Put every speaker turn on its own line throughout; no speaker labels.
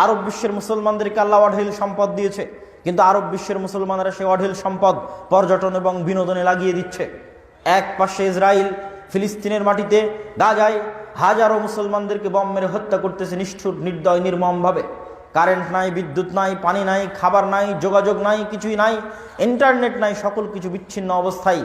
আরব বিশ্বের মুসলমানদেরকে আল্লাহ অঢেল সম্পদ দিয়েছে, কিন্তু আরব বিশ্বের মুসলমানরা সেই অঢেল সম্পদ পর্যটন এবং বিনোদনে লাগিয়ে দিচ্ছে। এক পাশে ইসরায়েল ফিলিস্তিনের মাটিতে গাজায় হাজারো মুসলমানদেরকে বম মেরে হত্যা করতেছে নিষ্ঠুর, নির্দয়, নির্মমভাবে। কারেন্ট নাই, বিদ্যুৎ নাই, পানি নাই, খাবার নাই, যোগাযোগ নাই, কিছুই নাই, ইন্টারনেট নাই, সকল কিছু বিচ্ছিন্ন অবস্থায়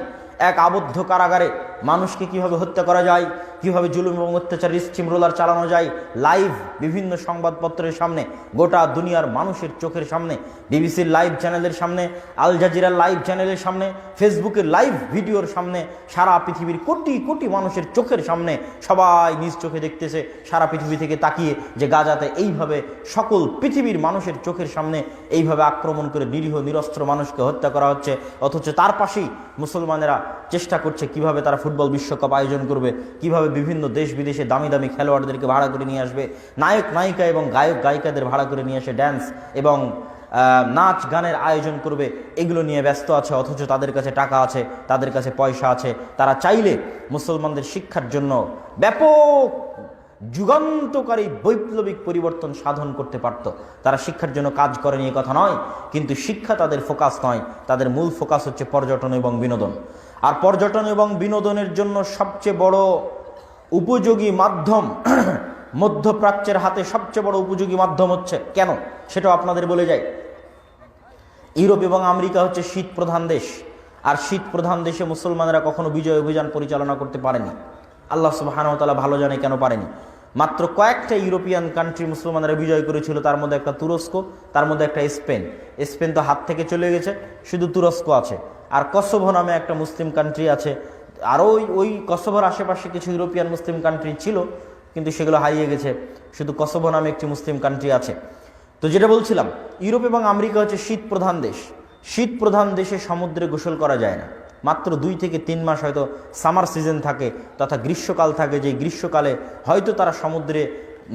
এক আবদ্ধ কারাগারে মানুষকে কিভাবে হত্যা করা যায়, কিভাবে জুলুম এবং অত্যাচার স্টিম রোলার চালানো যায়, লাইভ বিভিন্ন সংবাদপত্রের সামনে, গোটা দুনিয়ার মানুষের চোখের সামনে, বিবিসির লাইভ চ্যানেলের সামনে, আল জাজিরার লাইভ চ্যানেলের সামনে, ফেসবুকের লাইভ ভিডিওর সামনে, সারা পৃথিবীর কোটি কোটি মানুষের চোখের সামনে সবাই নিজ চোখে দেখতেছে, সারা পৃথিবী থেকে তাকিয়ে, যে গাজাতে এইভাবে সকল পৃথিবীর মানুষের চোখের সামনে এইভাবে আক্রমণ করে নিরীহ নিরস্ত্র মানুষকে হত্যা করা হচ্ছে। অথচ তার পাশেই মুসলমানেরা চেষ্টা করছে কিভাবে তারা ফুটবল বিশ্বকাপ আয়োজন করবে, কিভাবে বিভিন্ন দেশ বিদেশে দামি দামি খেলোয়াড়দেরকে ভাড়া করে নিয়ে আসবে, নায়ক নায়িকা এবং গায়ক গায়িকাদের ভাড়া করে নিয়ে এসে ড্যান্স এবং নাচ গানের আয়োজন করবে, এগুলো নিয়ে ব্যস্ত আছে। অথচ তাদের কাছে টাকা আছে, তাদের কাছে পয়সা আছে, তারা চাইলে মুসলমানদের শিক্ষার জন্য ব্যাপক যুগান্তকারী বৈপ্লবিক পরিবর্তন সাধন করতে পারত। তারা শিক্ষার জন্য কাজ করেনি এ কথা নয়, কিন্তু শিক্ষা তাদের ফোকাস নয়, তাদের মূল ফোকাস হচ্ছে পর্যটন এবং বিনোদন। আর পর্যটন এবং বিনোদনের জন্য সবচেয়ে বড় উপযোগী মাধ্যম, মধ্যপ্রাচ্যের হাতে সবচেয়ে বড় উপযোগী মাধ্যম হচ্ছে, কেন সেটাও আপনাদের বলে যাই, ইউরোপ এবং আমেরিকা হচ্ছে শীত প্রধান দেশ, আর শীত প্রধান দেশে মুসলমানরা কখনো বিজয় অভিযান পরিচালনা করতে পারেনি। আল্লাহ সুবহানাহু ওয়া তাআলা ভালো জানে কেন পারেনি। মাত্র কয়েকটা ইউরোপিয়ান কান্ট্রি মুসলমানরা বিজয় করেছিল, তার মধ্যে একটা তুরস্ক, তার মধ্যে একটা স্পেন। স্পেন তো হাত থেকে চলে গেছে, শুধু তুরস্ক আছে। আর কসোভো নামে একটা মুসলিম কান্ট্রি আছে, আর ওই কসোভোর আশেপাশে কিছু ইউরোপিয়ান মুসলিম কান্ট্রি ছিল, কিন্তু সেগুলো হারিয়ে গেছে, শুধু কসোভো নামে একটি মুসলিম কান্ট্রি আছে। তো যেটা বলছিলাম, ইউরোপ এবং আমেরিকা হচ্ছে শীত প্রধান দেশ। শীত প্রধান দেশে সমুদ্রে গোসল করা যায় না, মাত্র 2 থেকে 3 মাস হয়তো সামার সিজন থাকে, তথা গ্রীষ্মকাল থাকে, যে গ্রীষ্মকালে হয়তো তারা সমুদ্রে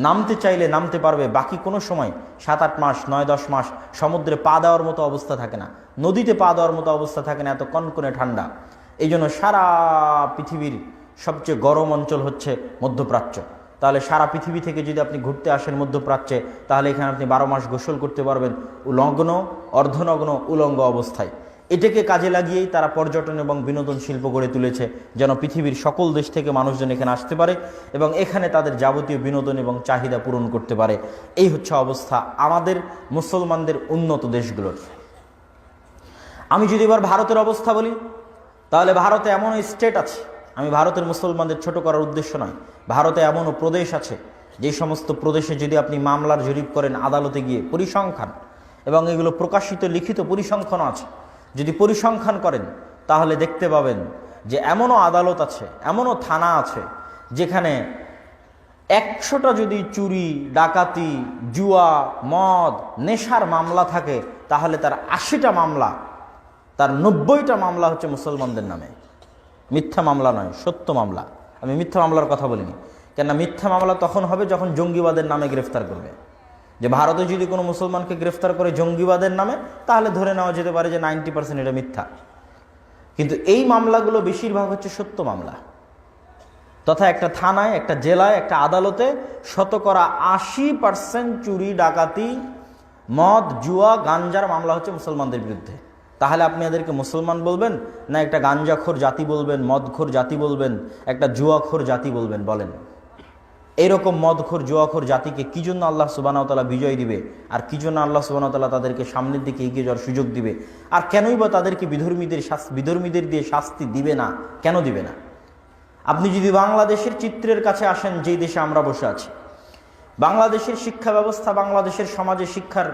নামতে চাইলে নামতে পারবে, বাকি কোনো সময় 7-8 মাস 9-10 মাস সমুদ্রে পা দেওয়ার মতো অবস্থা থাকে না, নদীতে পা দেওয়ার মতো অবস্থা থাকে না, এত কনকনে ঠান্ডা। এই জন্য সারা পৃথিবীর সবচেয়ে গরম অঞ্চল হচ্ছে মধ্যপ্রাচ্য। তাহলে সারা পৃথিবী থেকে যদি আপনি ঘুরতে আসেন মধ্যপ্রাচ্যে, তাহলে এখানে আপনি 12 মাস গোসল করতে পারবেন উলগ্ন, অর্ধনগ্ন, উলঙ্গ অবস্থায়। এটাকে কাজে লাগিয়েই তারা পর্যটন এবং বিনোদন শিল্প গড়ে তুলেছে, যেন পৃথিবীর সকল দেশ থেকে মানুষজন এখানে আসতে পারে এবং এখানে তাদের যাবতীয় বিনোদন এবং চাহিদা পূরণ করতে পারে। এই হচ্ছে অবস্থা আমাদের মুসলমানদের উন্নত দেশগুলোর। আমি যদি এবার ভারতের অবস্থা বলি, তাহলে ভারতে এমনও স্টেট আছে, আমি ভারতের মুসলমানদের ছোট করার উদ্দেশ্য নয়, ভারতে এমনও প্রদেশ আছে যে সমস্ত প্রদেশে যদি আপনি মামলার জরিপ করেন আদালতে গিয়ে, পরিসংখ্যান এবং এগুলো প্রকাশিত লিখিত পরিসংখ্যানও আছে, যদি পরিসংখ্যান করেন তাহলে দেখতে পাবেন যে এমনও আদালত আছে, এমনও থানা আছে যেখানে 100টা যদি চুরি, ডাকাতি, জুয়া, মদ, নেশার মামলা থাকে, তাহলে তার 80টা মামলা, তার 90টা মামলা হচ্ছে মুসলমানদের নামে। মিথ্যা মামলা নয়, সত্য মামলা। আমি মিথ্যা মামলার কথা বলিনি, কেননা মিথ্যা মামলা তখন হবে যখন জঙ্গিবাদের নামে গ্রেফতার করবে। যে ভারতে যদি কোনো মুসলমানকে গ্রেফতার করে জঙ্গিবাদের নামে, তাহলে ধরে নেওয়া যেতে পারে যে 90% এটা মিথ্যা। কিন্তু এই মামলাগুলো বেশিরভাগ হচ্ছে সত্য মামলা, তথা একটা থানায়, একটা জেলায়, একটা আদালতে 80% চুরি, ডাকাতি, মদ, জুয়া, গাঞ্জার মামলা হচ্ছে মুসলমানদের বিরুদ্ধে। তাহলে আপনি এদেরকে মুসলমান বলবেন না একটা গাঞ্জাখোর জাতি বলবেন, মদখোর জাতি বলবেন, একটা জুয়াখোর জাতি বলবেন? বলেন, এইরকম মদখোর জুয়াখোর জাতিকে কি জন্য আল্লাহ সুবহানাহু ওয়া তাআলা বিজয় দিবে, আর কি জন্য আল্লাহ সুবহানাহু ওয়া তাআলা তাদেরকে সামনের দিকে এগিয়ে যাওয়ার সুযোগ দিবে, আর কেনই বা তাদেরকে বিধর্মীদের দিয়ে শাস্তি দিবে না? কেন দিবে না? আপনি যদি বাংলাদেশের চিত্রের কাছে আসেন, যেই দেশে আমরা বসে আছি, বাংলাদেশের শিক্ষা ব্যবস্থা, বাংলাদেশের সমাজে শিক্ষার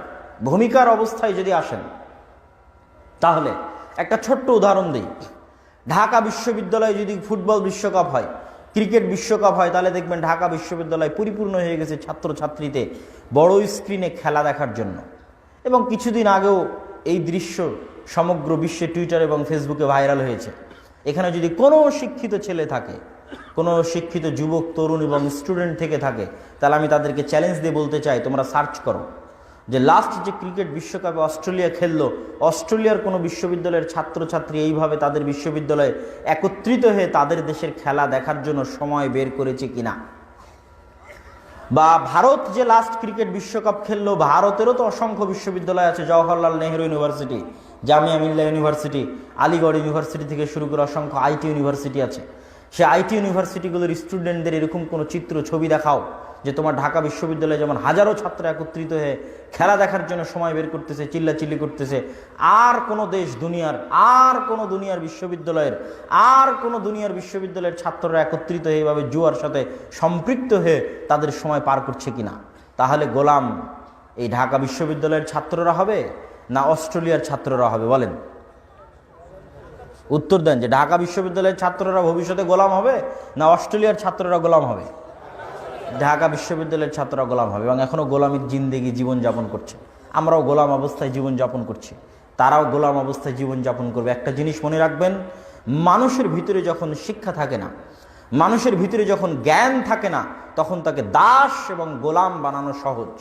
ভূমিকার অবস্থায় যদি আসেন, তাহলে একটা ছোট্ট উদাহরণ দিই। ঢাকা বিশ্ববিদ্যালয়ে যদি ফুটবল বিশ্বকাপ হয়, ক্রিকেট বিশ্বকাপ হয়, তাহলে দেখবেন ঢাকা বিশ্ববিদ্যালয় পরিপূর্ণ হয়ে গেছে ছাত্রছাত্রীতে বড় স্ক্রিনে খেলা দেখার জন্য। এবং কিছুদিন আগেও এই দৃশ্য সমগ্র বিশ্বে টুইটার এবং ফেসবুকে ভাইরাল হয়েছে। এখানে যদি কোনো শিক্ষিত ছেলে থাকে, কোনো শিক্ষিত যুবক, তরুণ এবং স্টুডেন্ট থেকে থাকে, তাহলে আমি তাদেরকে চ্যালেঞ্জ দিয়ে বলতে চাই, তোমরা সার্চ করো যে লাস্ট যে ক্রিকেট বিশ্বকাপে অস্ট্রেলিয়া খেললো, অস্ট্রেলিয়ার কোনো বিশ্ববিদ্যালয়ের ছাত্রছাত্রী এইভাবে তাদের বিশ্ববিদ্যালয়ে একত্রিত হয়ে তাদের দেশের খেলা দেখার জন্য সময় বের করেছে কিনা। বা ভারত যে লাস্ট ক্রিকেট বিশ্বকাপ খেললো, ভারতেরও তো অসংখ্য বিশ্ববিদ্যালয় আছে, জওহরলাল নেহরু ইউনিভার্সিটি, জামিয়া মিল্লা ইউনিভার্সিটি, আলিগড় ইউনিভার্সিটি থেকে শুরু করে অসংখ্য আইটি ইউনিভার্সিটি আছে। সে আইটি ইউনিভার্সিটিগুলোর স্টুডেন্টদের এরকম কোনো চিত্র ছবি দেখাও যে তোমার ঢাকা বিশ্ববিদ্যালয়ে যেমন হাজারো ছাত্র একত্রিত হয়ে খেলা দেখার জন্য সময় বের করতেছে, চিল্লাচিল্লি করতেছে, আর কোনো দেশ দুনিয়ার, আর কোনো দুনিয়ার বিশ্ববিদ্যালয়ের ছাত্ররা একত্রিত হয়ে এইভাবে জুয়ার সাথে সম্পৃক্ত হয়ে তাদের সময় পার করছে কিনা? তাহলে গোলাম এই ঢাকা বিশ্ববিদ্যালয়ের ছাত্ররা হবে না অস্ট্রেলিয়ার ছাত্ররা হবে? বলেন, উত্তর দেন। যে ঢাকা বিশ্ববিদ্যালয়ের ছাত্ররা ভবিষ্যতে গোলাম হবে না অস্ট্রেলিয়ার ছাত্ররা গোলাম হবে? ঢাকা বিশ্ববিদ্যালয়ের ছাত্ররা গোলাম হবে, এবং এখনও গোলামির জিন্দেগি জীবনযাপন করছে। আমরাও গোলাম অবস্থায় জীবনযাপন করছি, তারাও গোলাম অবস্থায় জীবনযাপন করবে। একটা জিনিস মনে রাখবেন, মানুষের ভিতরে যখন শিক্ষা থাকে না, মানুষের ভিতরে যখন জ্ঞান থাকে না, তখন তাকে দাস এবং গোলাম বানানো সহজ।